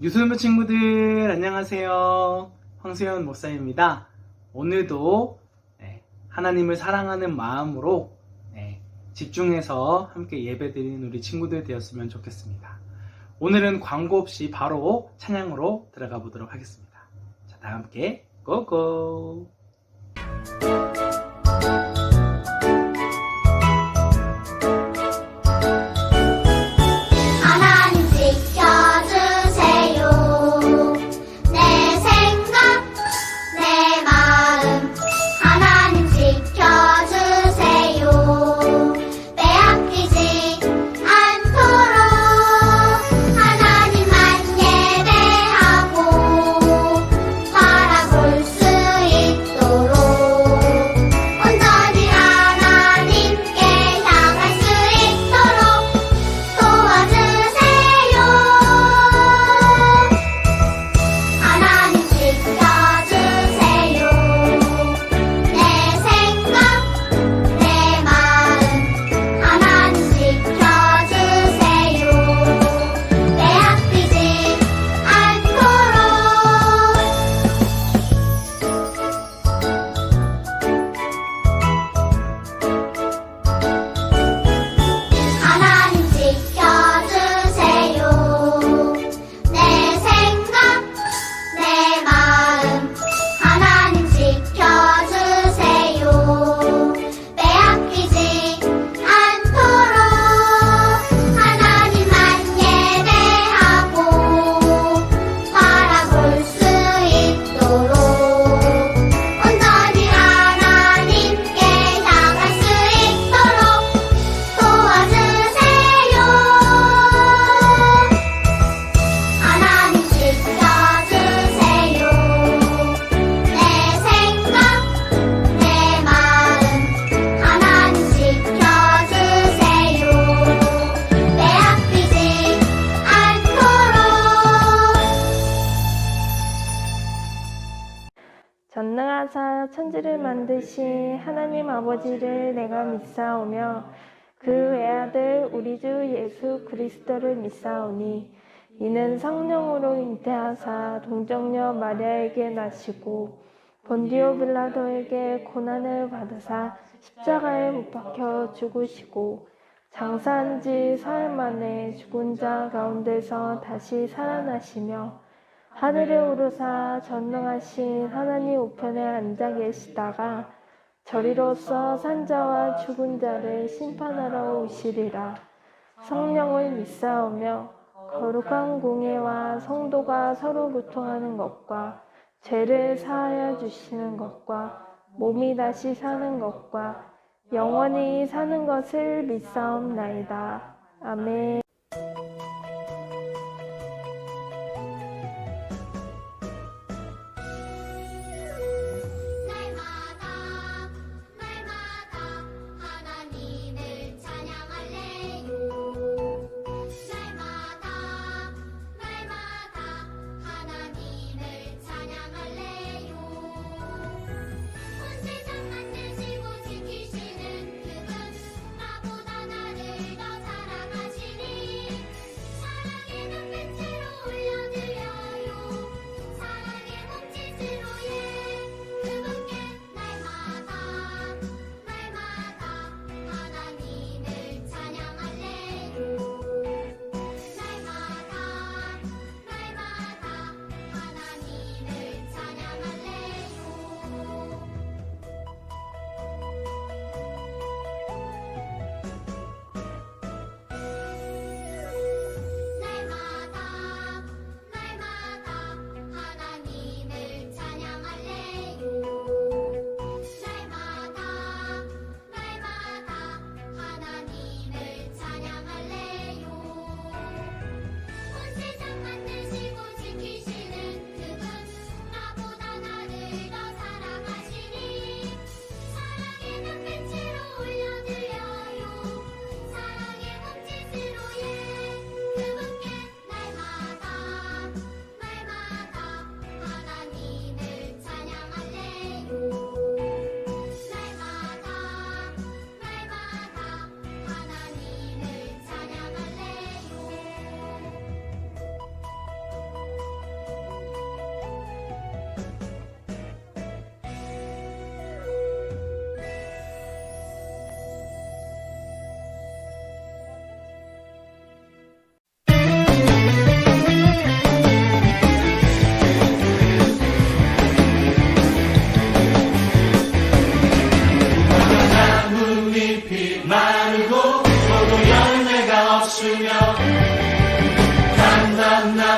유소년 친구들 안녕하세요. 황수연 목사입니다. 오늘도 하나님을 사랑하는 마음으로 집중해서 함께 예배드리는 우리 친구들 되었으면 좋겠습니다. 오늘은 광고 없이 바로 찬양으로 들어가 보도록 하겠습니다. 자, 다 함께 고고! 전능하사 천지를 만드신 하나님 아버지를 내가 믿사오며 그 외아들 우리 주 예수 그리스도를 믿사오니 이는 성령으로 잉태하사 동정녀 마리아에게 나시고 본디오 빌라도에게 고난을 받으사 십자가에 못 박혀 죽으시고 장사한 지 사흘 만에 죽은 자 가운데서 다시 살아나시며 하늘에 오르사 전능하신 하나님 우편에 앉아 계시다가 저리로서 산자와 죽은 자를 심판하러 오시리라. 성령을 믿사오며 거룩한 공예와 성도가 서로 교통하는 것과 죄를 사하여 주시는 것과 몸이 다시 사는 것과 영원히 사는 것을 믿사옵나이다. 아멘. 지키시는 그분 나보다 나를 더 사랑하시니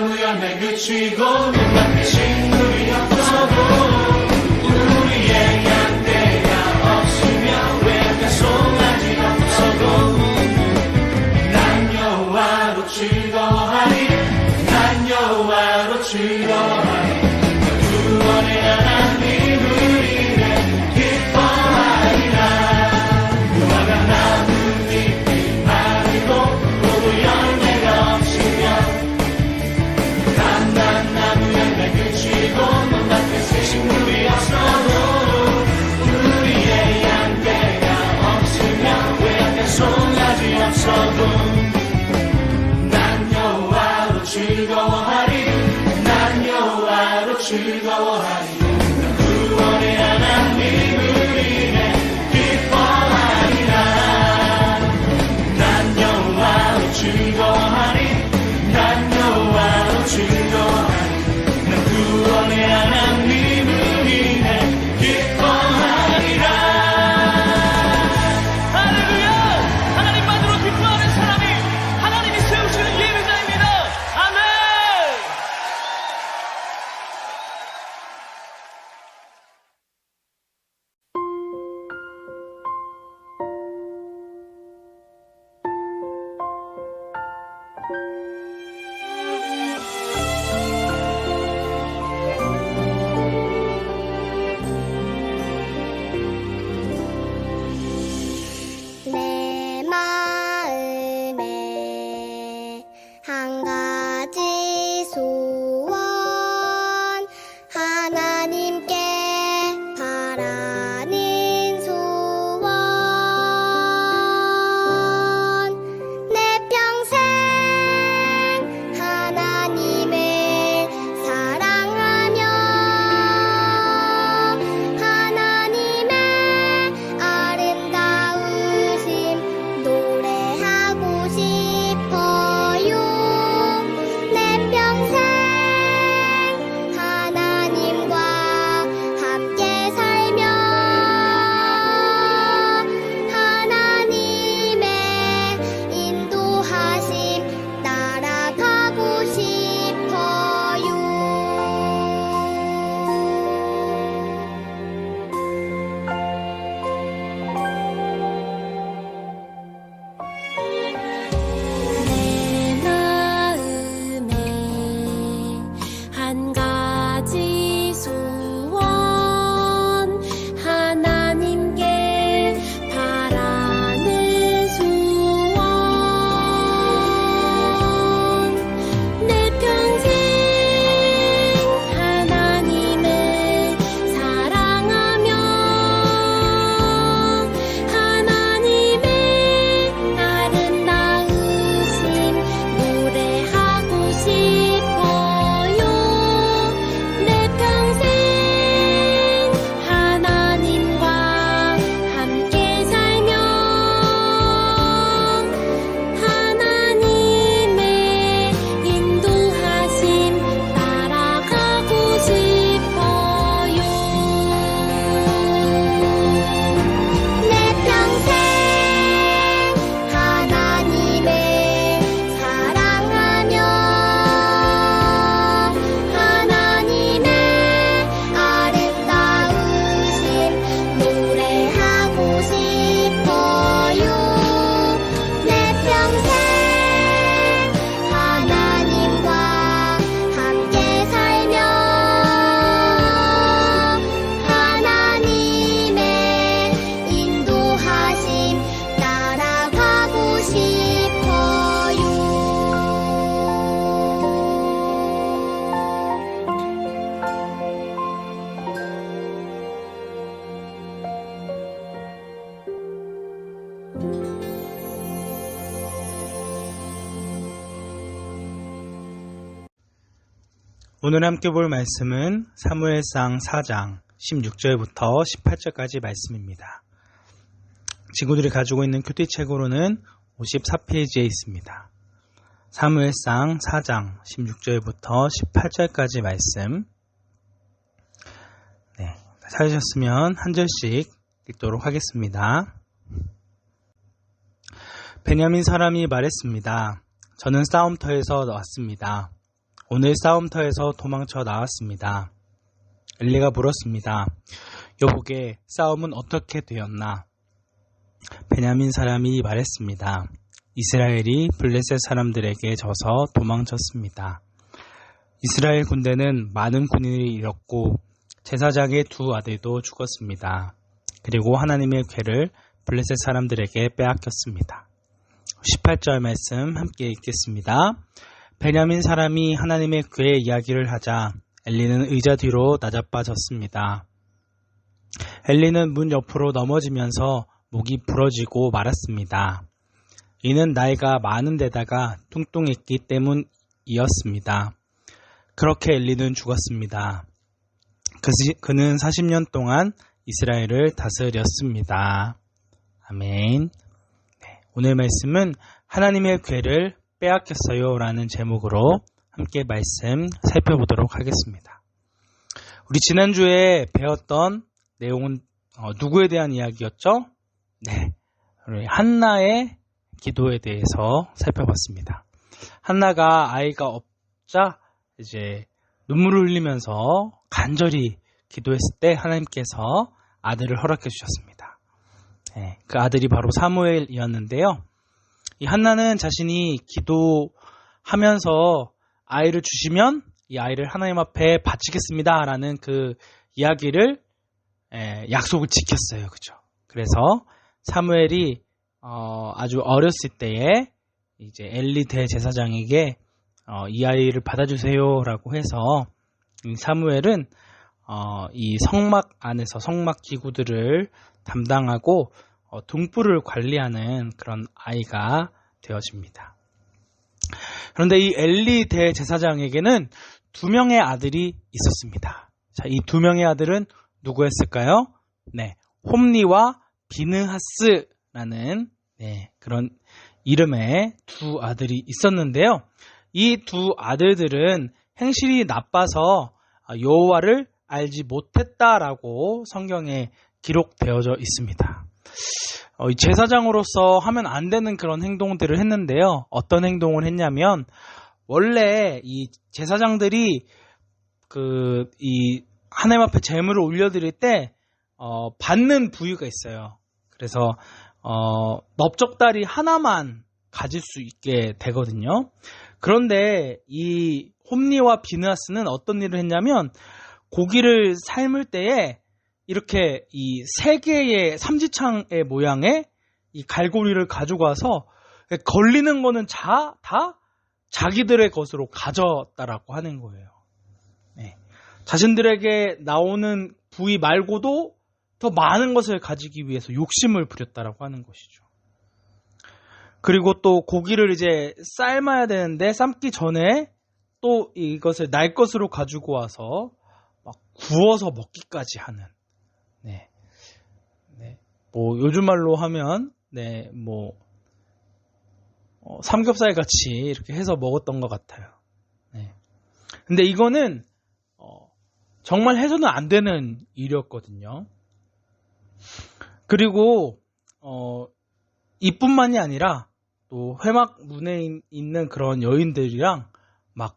나무 열매 그치고 눈앞에 식물이 없어도 우리의 양떼가 없으며 외양간 송아지가 없어도 난 여호와로 즐거워하리 난 여호와로 즐거워하리 구원의 하나님을 인해 기뻐하리라 무화과 나뭇잎이 마르고 포도 열매가 없으며 단단나무 열매 그치고 눈앞에 새 식물이 없어도 우리의 양떼가 없으며 외양간 송아지 없어도 난 여호와로 즐거워하리 난 여호와로 즐거워하리 구원의 하나님을 인해 기뻐하리라 난 여호와로 즐거워하리 난 여호와로 즐거워하리 난 구원의 하나님을 인해 기뻐하리라 할렐루야 하나님만으로 기뻐하는 사람이 하나님이 세우시는 예배자입니다 아멘 내 마음에 한 가지 소원 하나님께 바라는 소원 내 평생 하나님을 사랑하며 하나님의 아름다우심 노래하고 싶어요 내 평생 하나님과 함께 살며 하나님의 인도하심 따라가고 싶어요 내 마음에 한 가지 소원 하나님께 바라는 소원 내 평생 하나님을 사랑하며 하나님의 아름다우심 노래하고 싶어요 내 평생 하나님과 함께 살며 하나님의 인도하심 따라가고 싶어요 내 평생 하나님을 사랑하며 하나님의 아름다우심 노래하고 싶어요 내 평생 하나님과 함께 살며 하나님의 인도하심 따라가고 싶어요 오늘 함께 볼 말씀은 사무엘상 4장 16절부터 18절까지 말씀입니다. 친구들이 가지고 있는 큐티책으로는 54페이지에 있습니다. 사무엘상 4장 16절부터 18절까지 말씀. 찾으셨으면 한 절씩 읽도록 하겠습니다. 베냐민 사람이 말했습니다. 저는 싸움터에서 왔습니다. 오늘 싸움터에서 도망쳐 나왔습니다. 엘리가 물었습니다. 여보게, 싸움은 어떻게 되었나? 베냐민 사람이 말했습니다. 이스라엘이 블레셋 사람들에게 져서 도망쳤습니다. 이스라엘 군대는 많은 군인을 잃었고 제사장의 두 아들도 죽었습니다. 그리고 하나님의 궤를 블레셋 사람들에게 빼앗겼습니다. 18절 말씀 함께 읽겠습니다. 베냐민 사람이 하나님의 궤 이야기를 하자 엘리는 의자 뒤로 나자빠졌습니다. 엘리는 문 옆으로 넘어지면서 목이 부러지고 말았습니다. 이는 나이가 많은 데다가 뚱뚱했기 때문이었습니다. 그렇게 엘리는 죽었습니다. 그는 40년 동안 이스라엘을 다스렸습니다. 아멘. 네, 오늘 말씀은 하나님의 궤를 빼앗겼어요 라는 제목으로 함께 말씀 살펴보도록 하겠습니다. 우리 지난주에 배웠던 내용은 누구에 대한 이야기였죠? 네, 우리 한나의 기도에 대해서 살펴봤습니다. 한나가 아이가 없자 이제 눈물을 흘리면서 간절히 기도했을 때 하나님께서 아들을 허락해 주셨습니다. 네, 그 아들이 바로 사무엘이었는데요. 이 한나는 자신이 기도하면서 아이를 주시면 이 아이를 하나님 앞에 바치겠습니다 라는 그 이야기를 약속을 지켰어요. 그죠? 그래서 사무엘이 아주 어렸을 때에 이제 엘리 대제사장에게 이 아이를 받아주세요 라고 해서 이 사무엘은 이 성막 안에서 성막 기구들을 담당하고 등불을 관리하는 그런 아이가 되어집니다. 그런데 이 엘리 대제사장에게는 두 명의 아들이 있었습니다. 자, 이 두 명의 아들은 누구였을까요? 네, 홈리와 비느하스라는 그런 이름의 두 아들이 있었는데요. 이 두 아들들은 행실이 나빠서 여호와를 알지 못했다라고 성경에 기록되어져 있습니다. 제사장으로서 하면 안 되는 그런 행동들을 했는데요. 어떤 행동을 했냐면 원래 이 제사장들이 이 하나님 앞에 제물을 올려드릴 때 받는 부위가 있어요. 그래서 넓적다리 하나만 가질 수 있게 되거든요. 그런데 이 홈리와 비느하스는 어떤 일을 했냐면 고기를 삶을 때에 이렇게 이 세 개의 삼지창의 모양의 이 갈고리를 가지고 와서 걸리는 거는 다 자기들의 것으로 가졌다라고 하는 거예요. 네. 자신들에게 나오는 부위 말고도 더 많은 것을 가지기 위해서 욕심을 부렸다라고 하는 것이죠. 그리고 또 고기를 이제 삶아야 되는데 삶기 전에 또 이것을 날 것으로 가지고 와서 막 구워서 먹기까지 하는. 네. 뭐 요즘 말로 하면 삼겹살 같이 이렇게 해서 먹었던 것 같아요. 네. 근데 이거는 정말 해서는 안 되는 일이었거든요. 그리고 이뿐만이 아니라 또 회막 문에 있는 그런 여인들이랑 막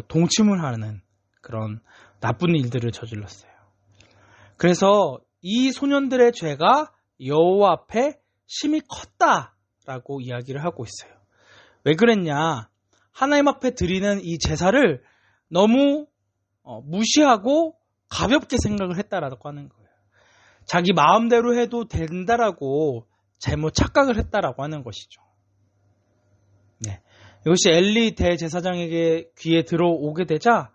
동침을 하는 그런 나쁜 일들을 저질렀어요. 그래서 이 소년들의 죄가 여호와 앞에 심히 컸다라고 이야기를 하고 있어요. 왜 그랬냐? 하나님 앞에 드리는 이 제사를 너무 무시하고 가볍게 생각을 했다라고 하는 거예요. 자기 마음대로 해도 된다라고 잘못 착각을 했다라고 하는 것이죠. 네, 이것이 엘리 대제사장에게 귀에 들어오게 되자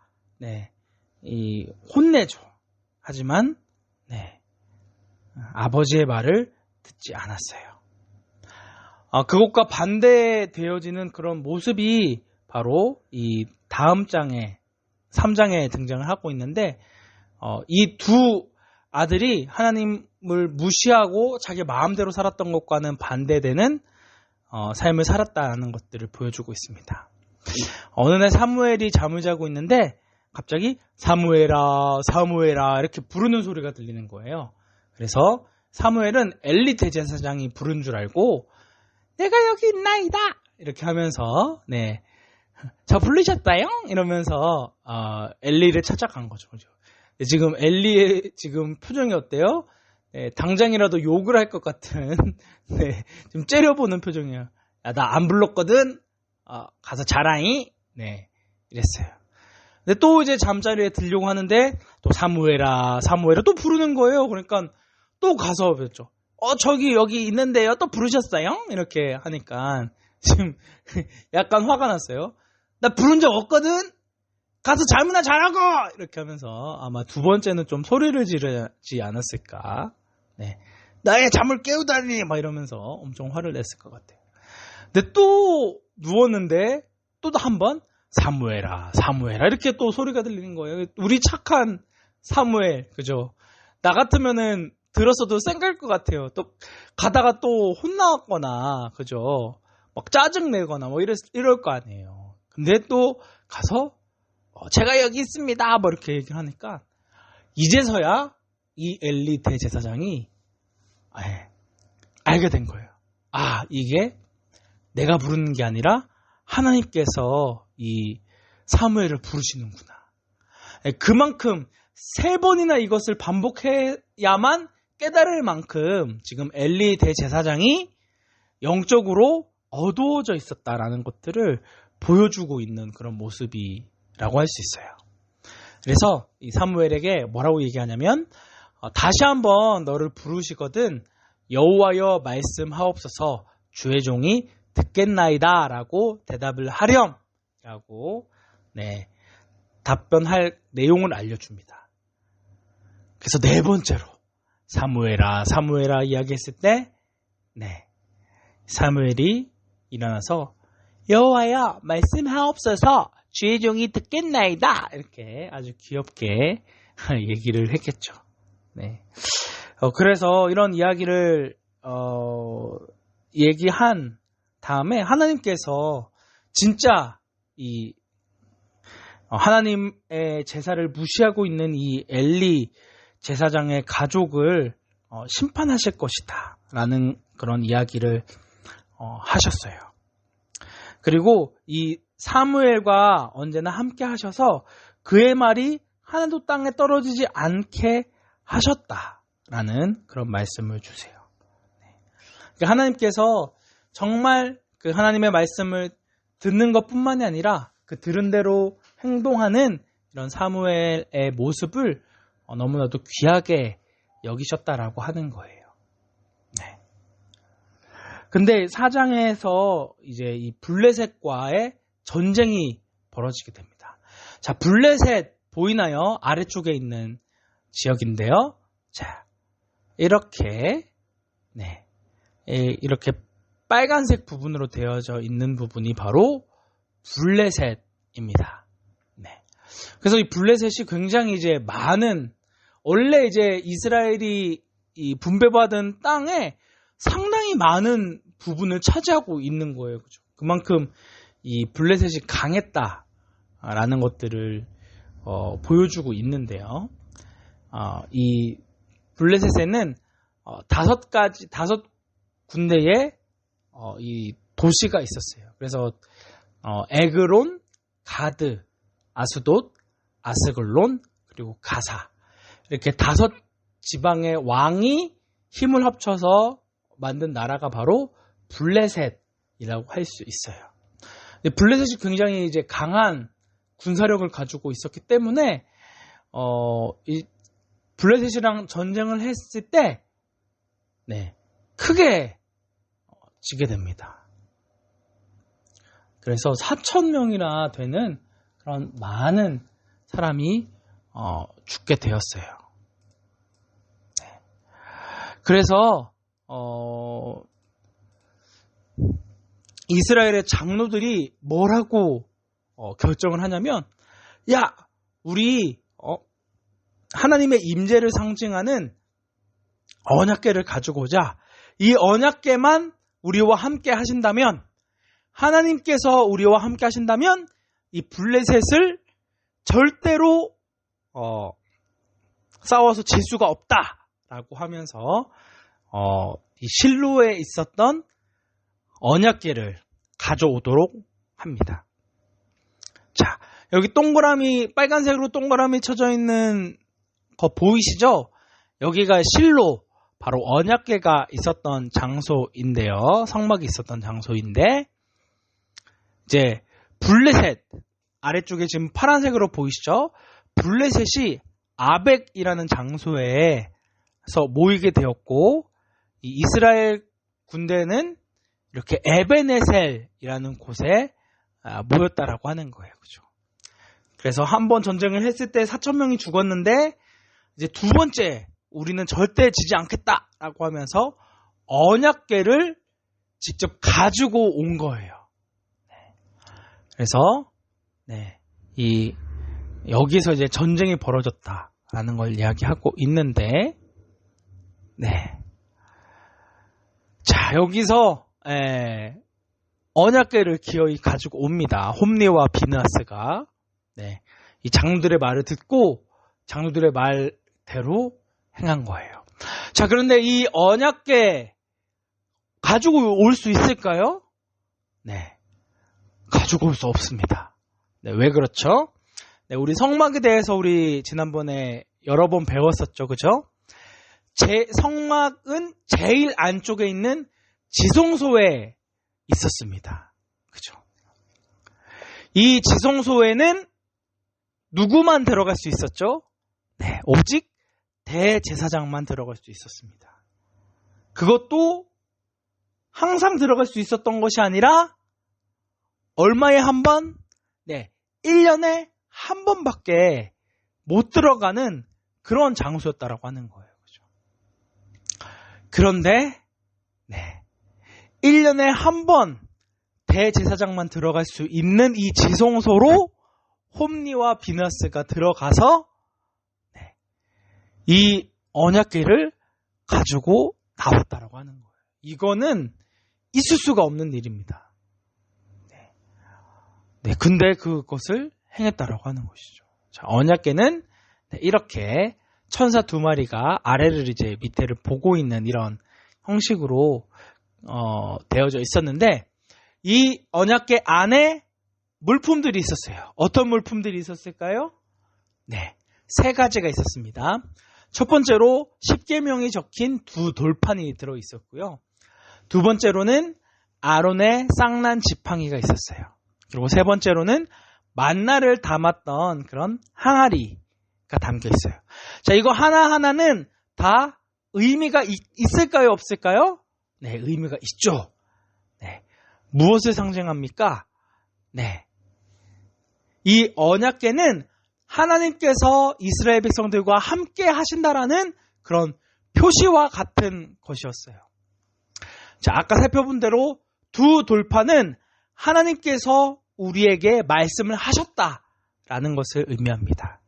혼내죠. 하지만 아버지의 말을 듣지 않았어요. 그것과 반대되어지는 그런 모습이 바로 이 다음 장에 3장에 등장을 하고 있는데 이 두 아들이 하나님을 무시하고 자기 마음대로 살았던 것과는 반대되는 삶을 살았다는 것들을 보여주고 있습니다. 어느 날 사무엘이 잠을 자고 있는데 갑자기 사무엘아 사무엘아 이렇게 부르는 소리가 들리는 거예요. 그래서 사무엘은 엘리 대제사장이 부른 줄 알고 내가 여기 있나이다 이렇게 하면서 저 부르셨다요? 이러면서 엘리를 찾아간 거죠. 그죠? 지금 엘리의 지금 표정이 어때요? 네, 당장이라도 욕을 할 것 같은 네, 좀 째려보는 표정이에요. 야, 나 안 불렀거든? 가서 자라이? 네, 이랬어요. 근데 또 이제 잠자리에 들려고 하는데 또 사무엘아 또 부르는 거예요. 그러니까 또 가서 뵀죠. 저기 여기 있는데요. 또 부르셨어요? 이렇게 하니까 지금 약간 화가 났어요. 나 부른 적 없거든? 가서 잠이나 자라고! 이렇게 하면서 아마 두 번째는 좀 소리를 지르지 않았을까. 네. 나의 잠을 깨우다니! 막 이러면서 엄청 화를 냈을 것 같아요. 근데 또 누웠는데 또 한 번 사무엘아 이렇게 또 소리가 들리는 거예요. 우리 착한 사무엘, 그죠? 나 같으면은 들었어도 쌩갈 것 같아요. 또 가다가 또 혼나거나, 그죠? 막 짜증내거나 뭐 이럴 거 아니에요. 근데 또 가서 제가 여기 있습니다 뭐 이렇게 얘기를 하니까 이제서야 이 엘리 대제사장이 알게 된 거예요. 이게 내가 부르는 게 아니라 하나님께서 이 사무엘을 부르시는구나. 그만큼 3번이나 이것을 반복해야만 깨달을 만큼 지금 엘리 대제사장이 영적으로 어두워져 있었다라는 것들을 보여주고 있는 그런 모습이라고 할 수 있어요. 그래서 이 사무엘에게 뭐라고 얘기하냐면 다시 한번 너를 부르시거든 여호와여 말씀하옵소서 주의 종이 듣겠나이다 라고 대답을 하렴 라고 답변할 내용을 알려줍니다. 그래서 4번째로 사무엘아 이야기했을 때 사무엘이 일어나서 여호와여 말씀하옵소서 주의 종이 듣겠나이다 이렇게 아주 귀엽게 얘기를 했겠죠. 그래서 이런 이야기를 얘기한 다음에 하나님께서 진짜 이 하나님의 제사를 무시하고 있는 이 엘리 제사장의 가족을 심판하실 것이다 라는 그런 이야기를 하셨어요. 그리고 이 사무엘과 언제나 함께 하셔서 그의 말이 하나도 땅에 떨어지지 않게 하셨다라는 그런 말씀을 주세요. 그러니까 하나님께서 정말 그 하나님의 말씀을 듣는 것뿐만이 아니라 그 들은 대로 행동하는 이런 사무엘의 모습을 너무나도 귀하게 여기셨다라고 하는 거예요. 근데 4장에서 이제 이 블레셋과의 전쟁이 벌어지게 됩니다. 자, 블레셋 보이나요? 아래쪽에 있는 지역인데요. 자, 이렇게 이렇게 빨간색 부분으로 되어져 있는 부분이 바로 블레셋입니다. 그래서 이 블레셋이 굉장히 이제 많은 원래 이제 이스라엘이 이 분배받은 땅에 상당히 많은 부분을 차지하고 있는 거예요. 그죠? 그만큼 이 블레셋이 강했다라는 것들을 보여주고 있는데요. 이 블레셋에는 5 군데의 이 도시가 있었어요. 그래서 에그론, 가드, 아스돗, 아스글론, 그리고 가사 이렇게 5 지방의 왕이 힘을 합쳐서 만든 나라가 바로 블레셋이라고 할 수 있어요. 블레셋이 굉장히 이제 강한 군사력을 가지고 있었기 때문에 이 블레셋이랑 전쟁을 했을 때 크게 지게 됩니다. 그래서 4,000명이나 되는 그런 많은 사람이 죽게 되었어요. 그래서 이스라엘의 장로들이 뭐라고 결정을 하냐면 야 우리 하나님의 임재를 상징하는 언약궤를 가지고 오자. 이 언약궤만 우리와 함께 하신다면 하나님께서 우리와 함께 하신다면 이 블레셋을 절대로 싸워서 질 수가 없다라고 하면서 이 실로에 있었던 언약궤를 가져오도록 합니다. 자, 여기 동그라미, 빨간색으로 동그라미 쳐져 있는 거 보이시죠? 여기가 실로, 바로 언약궤가 있었던 장소인데요. 성막이 있었던 장소인데, 이제 블레셋, 아래쪽에 지금 파란색으로 보이시죠? 블레셋이 아벡이라는 장소에서 모이게 되었고, 이 이스라엘 군대는 이렇게 에베네셀이라는 곳에 모였다라고 하는 거예요. 그죠? 그래서 한 번 전쟁을 했을 때 4,000명이 죽었는데, 이제 두 번째, 우리는 절대 지지 않겠다라고 하면서 언약궤를 직접 가지고 온 거예요. 그래서 여기서 이제 전쟁이 벌어졌다라는 걸 이야기하고 있는데, 자, 여기서 언약궤를 기어이 가지고 옵니다. 홈리와 비느하스가. 이 장로들의 말을 듣고 장로들의 말대로 행한 거예요. 자, 그런데 이 언약궤 가지고 올 수 있을까요? 가지고 올 수 없습니다. 왜 그렇죠? 우리 성막에 대해서 우리 지난번에 여러 번 배웠었죠. 그죠? 성막은 제일 안쪽에 있는 지성소에 있었습니다. 그죠? 이 지성소에는 누구만 들어갈 수 있었죠? 오직 대제사장만 들어갈 수 있었습니다. 그것도 항상 들어갈 수 있었던 것이 아니라 얼마에 한 번? 1년에 한 번밖에 못 들어가는 그런 장소였다라고 하는 거예요. 그죠? 그런데 1년에 한 번 대제사장만 들어갈 수 있는 이 지성소로 홈리와 비느하스가 들어가서 이 언약궤를 가지고 나왔다라고 하는 거예요. 이거는 있을 수가 없는 일입니다. 근데 그것을 행했다라고 하는 것이죠. 자, 언약궤는 이렇게 천사 두 마리가 아래를 이제 밑에를 보고 있는 이런 형식으로 되어져 있었는데, 이 언약궤 안에 물품들이 있었어요. 어떤 물품들이 있었을까요? 세 가지가 있었습니다. 첫 번째로 십계명이 적힌 두 돌판이 들어 있었고요. 두 번째로는 아론의 쌍난 지팡이가 있었어요. 그리고 세 번째로는 만나를 담았던 그런 항아리가 담겨 있어요. 자, 이거 하나하나는 다 의미가 있을까요? 없을까요? 의미가 있죠. 무엇을 상징합니까? 이 언약궤는 하나님께서 이스라엘 백성들과 함께 하신다라는 그런 표시와 같은 것이었어요. 자, 아까 살펴본 대로 두 돌판은 하나님께서 우리에게 말씀을 하셨다라는 것을 의미합니다.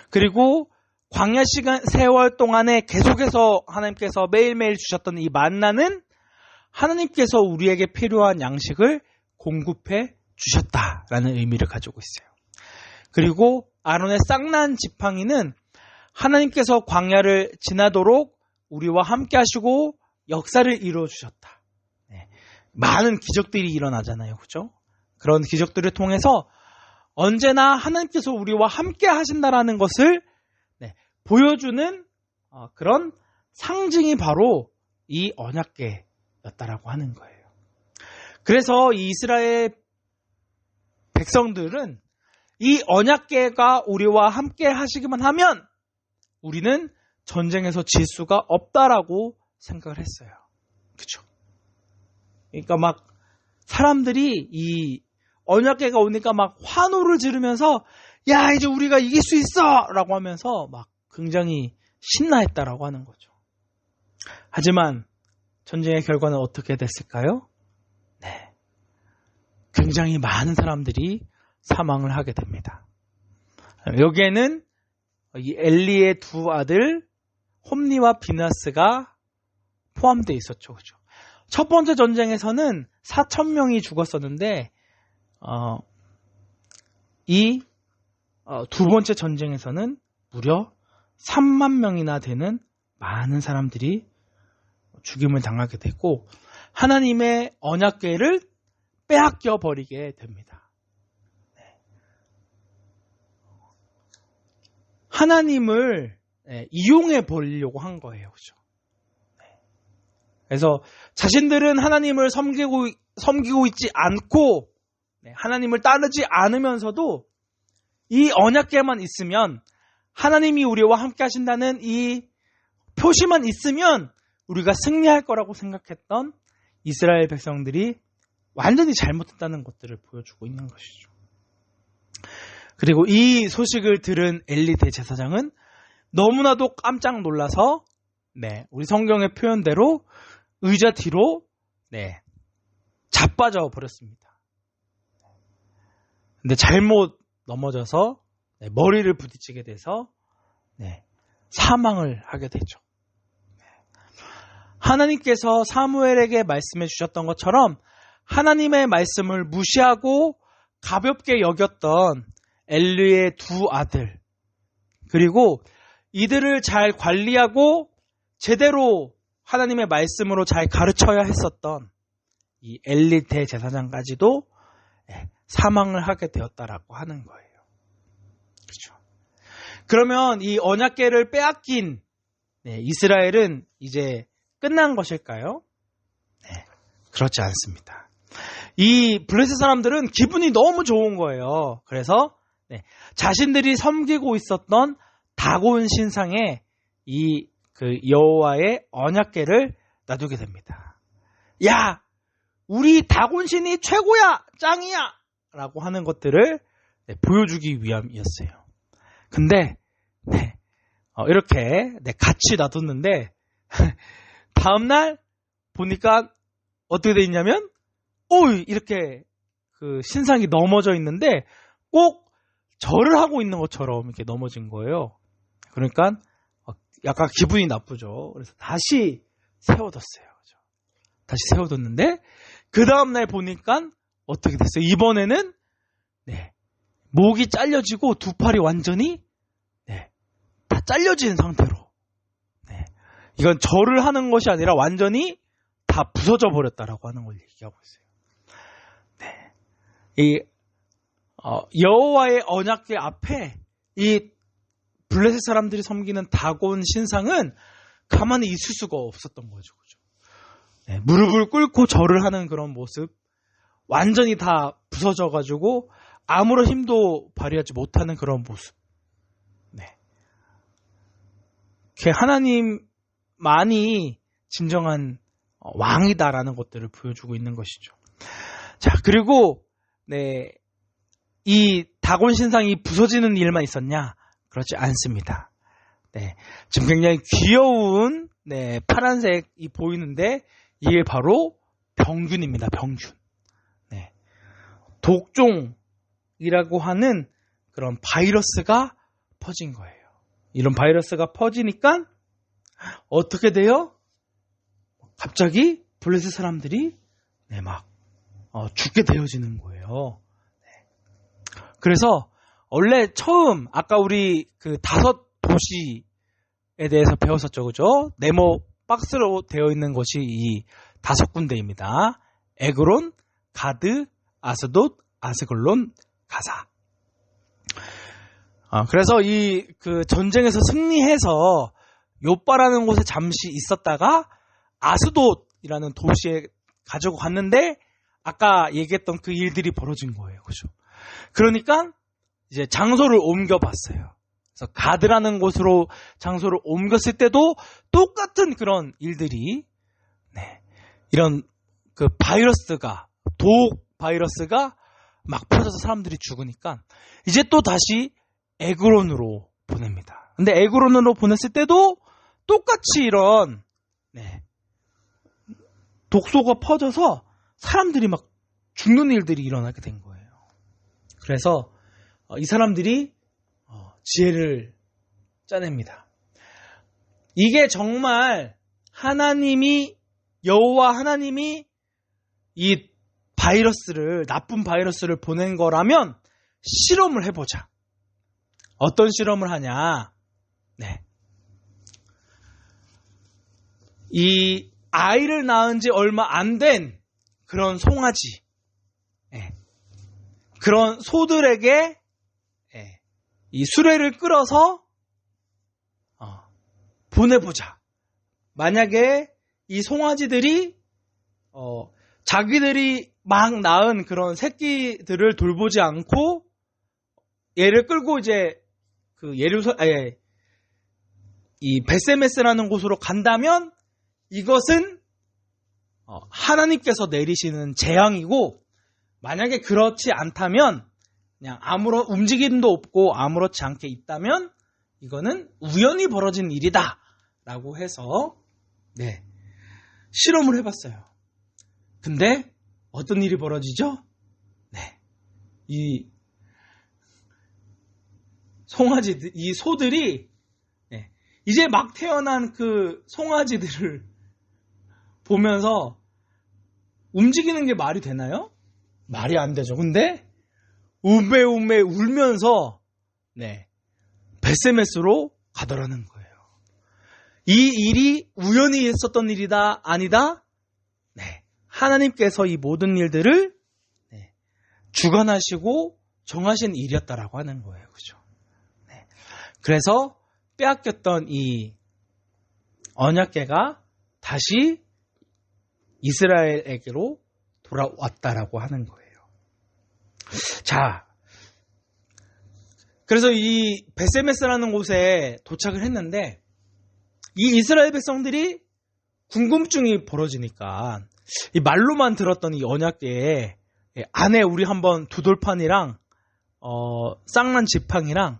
그리고 광야 시간 세월 동안에 계속해서 하나님께서 매일매일 주셨던 이 만나는 하나님께서 우리에게 필요한 양식을 공급해 주셨다라는 의미를 가지고 있어요. 그리고 아론의 쌍난 지팡이는 하나님께서 광야를 지나도록 우리와 함께 하시고 역사를 이루어 주셨다. 많은 기적들이 일어나잖아요. 그죠? 그런 기적들을 통해서 언제나 하나님께서 우리와 함께 하신다라는 것을 보여주는 그런 상징이 바로 이 언약궤였다라고 하는 거예요. 그래서 이 이스라엘 백성들은 이 언약궤가 우리와 함께 하시기만 하면 우리는 전쟁에서 질 수가 없다라고 생각을 했어요. 그렇죠? 그러니까 막 사람들이 이 언약궤가 오니까 막 환호를 지르면서 야, 이제 우리가 이길 수 있어! 라고 하면서 막 굉장히 신나했다라고 하는 거죠. 하지만 전쟁의 결과는 어떻게 됐을까요? 굉장히 많은 사람들이 사망을 하게 됩니다. 여기에는 이 엘리의 두 아들 홈리와 비느하스가 포함되어 있었죠. 그죠? 첫 번째 전쟁에서는 4,000명이 죽었었는데 이 두 번째 전쟁에서는 무려 3만 명이나 되는 많은 사람들이 죽임을 당하게 되고 하나님의 언약궤를 빼앗겨 버리게 됩니다. 하나님을 이용해 보려고 한 거예요. 그죠? 그래서 자신들은 하나님을 섬기고 있지 않고 하나님을 따르지 않으면서도 이 언약궤만 있으면 하나님이 우리와 함께 하신다는 이 표시만 있으면 우리가 승리할 거라고 생각했던 이스라엘 백성들이 완전히 잘못했다는 것들을 보여주고 있는 것이죠. 그리고 이 소식을 들은 엘리 대제사장은 너무나도 깜짝 놀라서 우리 성경의 표현대로 의자 뒤로 자빠져 버렸습니다. 근데 잘못 넘어져서 머리를 부딪히게 돼서 사망을 하게 되죠. 하나님께서 사무엘에게 말씀해 주셨던 것처럼 하나님의 말씀을 무시하고 가볍게 여겼던 엘리의 두 아들, 그리고 이들을 잘 관리하고 제대로 하나님의 말씀으로 잘 가르쳐야 했었던 이 엘리 대제사장까지도 사망을 하게 되었다라고 하는 거예요. 그렇죠? 그러면 이 언약궤를 빼앗긴 이스라엘은 이제 끝난 것일까요? 그렇지 않습니다. 이 블레셋 사람들은 기분이 너무 좋은 거예요. 그래서 자신들이 섬기고 있었던 다곤 신상에 이 여호와의 언약궤를 놔두게 됩니다. 야, 우리 다곤 신이 최고야, 짱이야! 라고 하는 것들을 보여주기 위함이었어요. 근데 이렇게 같이 놔뒀는데 다음날 보니까 어떻게 돼 있냐면 이렇게 그 신상이 넘어져 있는데 꼭 절을 하고 있는 것처럼 이렇게 넘어진 거예요. 그러니까 약간 기분이 나쁘죠. 그래서 다시 세워뒀어요. 다시 세워뒀는데 그 다음날 보니까 어떻게 됐어요? 이번에는 목이 잘려지고 두 팔이 완전히 다 잘려진 상태로 이건 절을 하는 것이 아니라 완전히 다 부서져 버렸다라고 하는 걸 얘기하고 있어요. 이 여호와의 언약궤 앞에 이 블레셋 사람들이 섬기는 다곤 신상은 가만히 있을 수가 없었던 거죠. 그죠? 무릎을 꿇고 절을 하는 그런 모습, 완전히 다 부서져가지고 아무런 힘도 발휘하지 못하는 그런 모습. 하나님만이 진정한 왕이다라는 것들을 보여주고 있는 것이죠. 자, 그리고 이 다곤 신상이 부서지는 일만 있었냐? 그렇지 않습니다. 지금 굉장히 귀여운 파란색이 보이는데 이게 바로 병균입니다. 병균. 독종이라고 하는 그런 바이러스가 퍼진 거예요. 이런 바이러스가 퍼지니까 어떻게 돼요? 갑자기 블레셋 사람들이 막 죽게 되어지는 거예요. 그래서 원래 처음 아까 우리 그 5 도시에 대해서 배웠었죠, 그죠? 네모 박스로 되어 있는 것이 이 5군데입니다. 에그론, 가드, 아스돗, 아스글론, 가사. 그래서 이 그 전쟁에서 승리해서 요빠라는 곳에 잠시 있었다가 아스돗이라는 도시에 가지고 갔는데 아까 얘기했던 그 일들이 벌어진 거예요. 그죠? 그러니까 이제 장소를 옮겨봤어요. 그래서 가드라는 곳으로 장소를 옮겼을 때도 똑같은 그런 일들이 이런 그 바이러스가 독 바이러스가 막 퍼져서 사람들이 죽으니까 이제 또 다시 에그론으로 보냅니다. 근데 에그론으로 보냈을 때도 똑같이 이런 독소가 퍼져서 사람들이 막 죽는 일들이 일어나게 된 거예요. 그래서 이 사람들이 지혜를 짜냅니다. 이게 정말 여호와 하나님이 이 바이러스를, 나쁜 바이러스를 보낸 거라면 실험을 해보자. 어떤 실험을 하냐? 이 아이를 낳은 지 얼마 안 된 그런 송아지, 그런 소들에게 이 수레를 끌어서 보내보자. 만약에 이 송아지들이 자기들이 막 낳은 그런 새끼들을 돌보지 않고 얘를 끌고 이제 그 이 베세메스라는 곳으로 간다면 이것은 하나님께서 내리시는 재앙이고, 만약에 그렇지 않다면 그냥 아무런 움직임도 없고 아무렇지 않게 있다면 이거는 우연히 벌어진 일이다 라고 해서 실험을 해봤어요. 근데 어떤 일이 벌어지죠? 이 송아지들, 이 소들이 이제 막 태어난 그 송아지들을 보면서 움직이는 게 말이 되나요? 말이 안 되죠. 근데 우메우메 울면서 베세메스로 가더라는 거예요. 이 일이 우연히 있었던 일이다? 아니다? 하나님께서 이 모든 일들을 주관하시고 정하신 일이었다라고 하는 거예요. 그죠? 그래서 빼앗겼던 이 언약궤가 다시 이스라엘에게로 돌아왔다라고 하는 거예요. 자, 그래서 이 베세메스라는 곳에 도착을 했는데 이 이스라엘 백성들이 궁금증이 벌어지니까 이 말로만 들었던 이 언약궤에 안에 우리 한번 두돌판이랑 쌍난 지팡이랑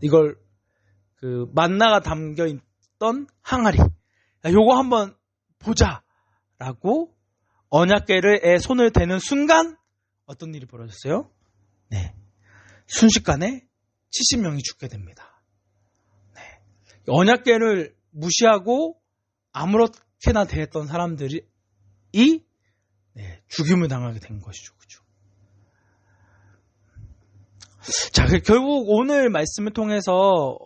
이걸 그 만나가 담겨 있던 항아리, 요거 한번 보자라고 언약궤에 손을 대는 순간 어떤 일이 벌어졌어요? 순식간에 70명이 죽게 됩니다. 언약궤를 무시하고 아무렇게나 대했던 사람들이 죽임을 당하게 된 것이죠. 그죠? 자, 결국 오늘 말씀을 통해서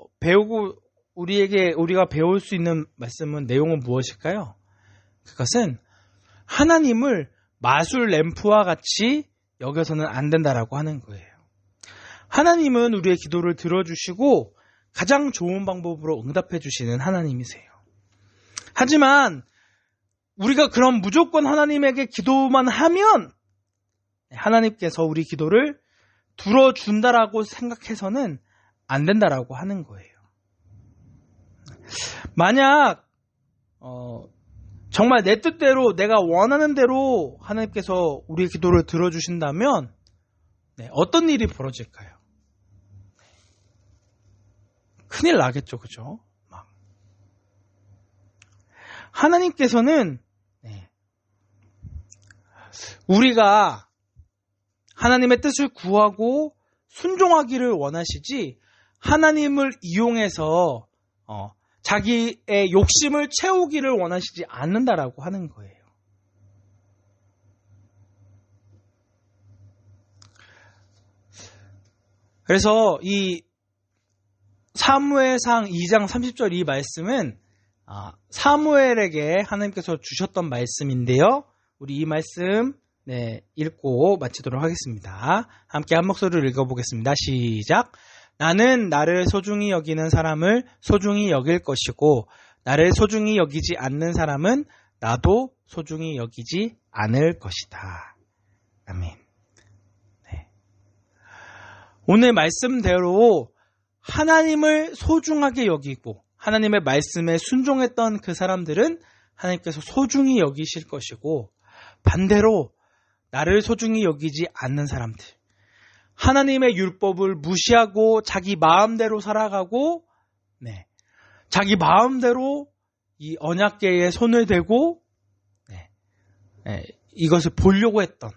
우리가 배울 수 있는 말씀은 내용은 무엇일까요? 그것은 하나님을 마술 램프와 같이 여겨서는 안 된다라고 하는 거예요. 하나님은 우리의 기도를 들어주시고 가장 좋은 방법으로 응답해 주시는 하나님이세요. 하지만 우리가 그럼 무조건 하나님에게 기도만 하면 하나님께서 우리 기도를 들어준다라고 생각해서는 안 된다라고 하는 거예요. 만약 정말 내 뜻대로 내가 원하는 대로 하나님께서 우리의 기도를 들어주신다면 어떤 일이 벌어질까요? 큰일 나겠죠. 그죠? 하나님께서는 우리가 하나님의 뜻을 구하고 순종하기를 원하시지 하나님을 이용해서 자기의 욕심을 채우기를 원하시지 않는다라고 하는 거예요. 그래서 이 사무엘상 2장 30절 이 말씀은 사무엘에게 하나님께서 주셨던 말씀인데요. 우리 이 말씀 읽고 마치도록 하겠습니다. 함께 한 목소리로 읽어보겠습니다. 시작. 나는 나를 소중히 여기는 사람을 소중히 여길 것이고 나를 소중히 여기지 않는 사람은 나도 소중히 여기지 않을 것이다. 아멘. 오늘 말씀대로 하나님을 소중하게 여기고 하나님의 말씀에 순종했던 그 사람들은 하나님께서 소중히 여기실 것이고, 반대로 나를 소중히 여기지 않는 사람들, 하나님의 율법을 무시하고 자기 마음대로 살아가고 자기 마음대로 이 언약궤에 손을 대고 이것을 보려고 했던,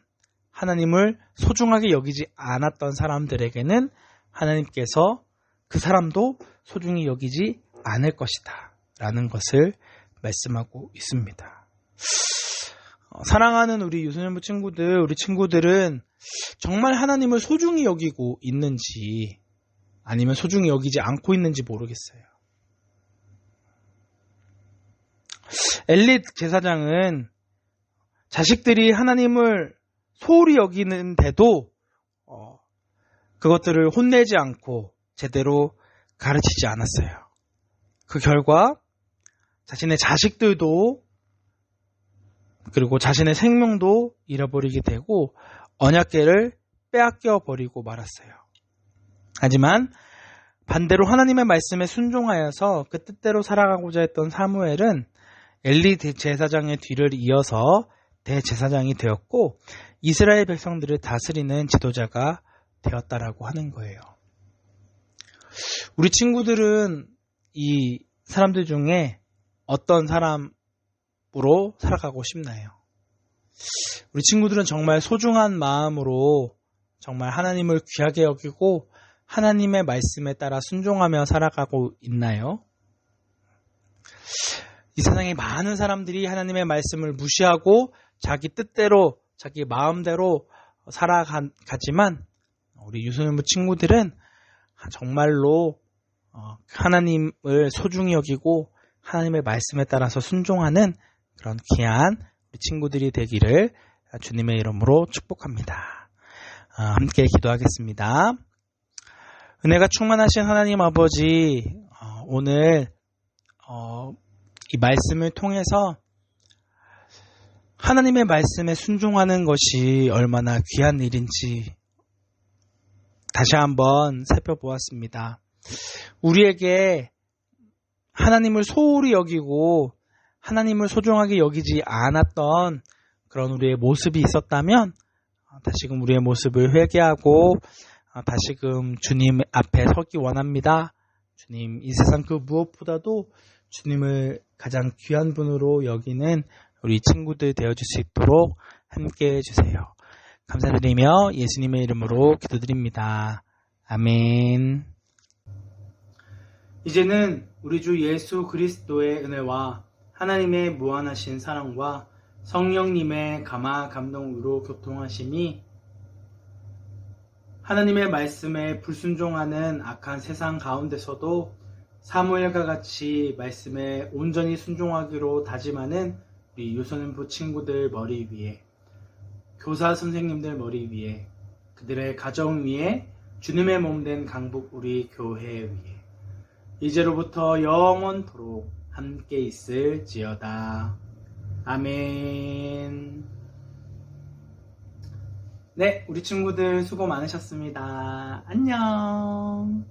하나님을 소중하게 여기지 않았던 사람들에게는 하나님께서 그 사람도 소중히 여기지 않을 것이다 라는 것을 말씀하고 있습니다. 사랑하는 우리 유소년부 친구들, 우리 친구들은 정말 하나님을 소중히 여기고 있는지 아니면 소중히 여기지 않고 있는지 모르겠어요. 엘리 제사장은 자식들이 하나님을 소홀히 여기는데도 그것들을 혼내지 않고 제대로 가르치지 않았어요. 그 결과 자신의 자식들도 그리고 자신의 생명도 잃어버리게 되고 언약궤를 빼앗겨 버리고 말았어요. 하지만 반대로 하나님의 말씀에 순종하여서 그 뜻대로 살아가고자 했던 사무엘은 엘리 제사장의 뒤를 이어서 대제사장이 되었고 이스라엘 백성들을 다스리는 지도자가 되었다라고 하는 거예요. 우리 친구들은 이 사람들 중에 어떤 사람으로 살아가고 싶나요? 우리 친구들은 정말 소중한 마음으로 정말 하나님을 귀하게 여기고 하나님의 말씀에 따라 순종하며 살아가고 있나요? 이 세상에 많은 사람들이 하나님의 말씀을 무시하고 자기 뜻대로 자기 마음대로 살아가지만 우리 유소년부 친구들은 정말로 하나님을 소중히 여기고 하나님의 말씀에 따라서 순종하는 그런 귀한 우리 친구들이 되기를 주님의 이름으로 축복합니다. 함께 기도하겠습니다. 은혜가 충만하신 하나님 아버지, 오늘 이 말씀을 통해서 하나님의 말씀에 순종하는 것이 얼마나 귀한 일인지 다시 한번 살펴보았습니다. 우리에게 하나님을 소홀히 여기고 하나님을 소중하게 여기지 않았던 그런 우리의 모습이 있었다면 다시금 우리의 모습을 회개하고 다시금 주님 앞에 서기 원합니다. 주님, 이 세상 그 무엇보다도 주님을 가장 귀한 분으로 여기는 우리 친구들 되어줄 수 있도록 함께 해주세요. 감사드리며 예수님의 이름으로 기도드립니다. 아멘. 이제는 우리 주 예수 그리스도의 은혜와 하나님의 무한하신 사랑과 성령님의 감화 감동으로 교통하심이 하나님의 말씀에 불순종하는 악한 세상 가운데서도 사무엘과 같이 말씀에 온전히 순종하기로 다짐하는 우리 유소년부 친구들 머리 위에, 교사 선생님들 머리 위에, 그들의 가정 위에, 주님의 몸된 강북 우리 교회 위에 이제로부터 영원토록 함께 있을지어다. 아멘. 네, 우리 친구들 수고 많으셨습니다. 안녕.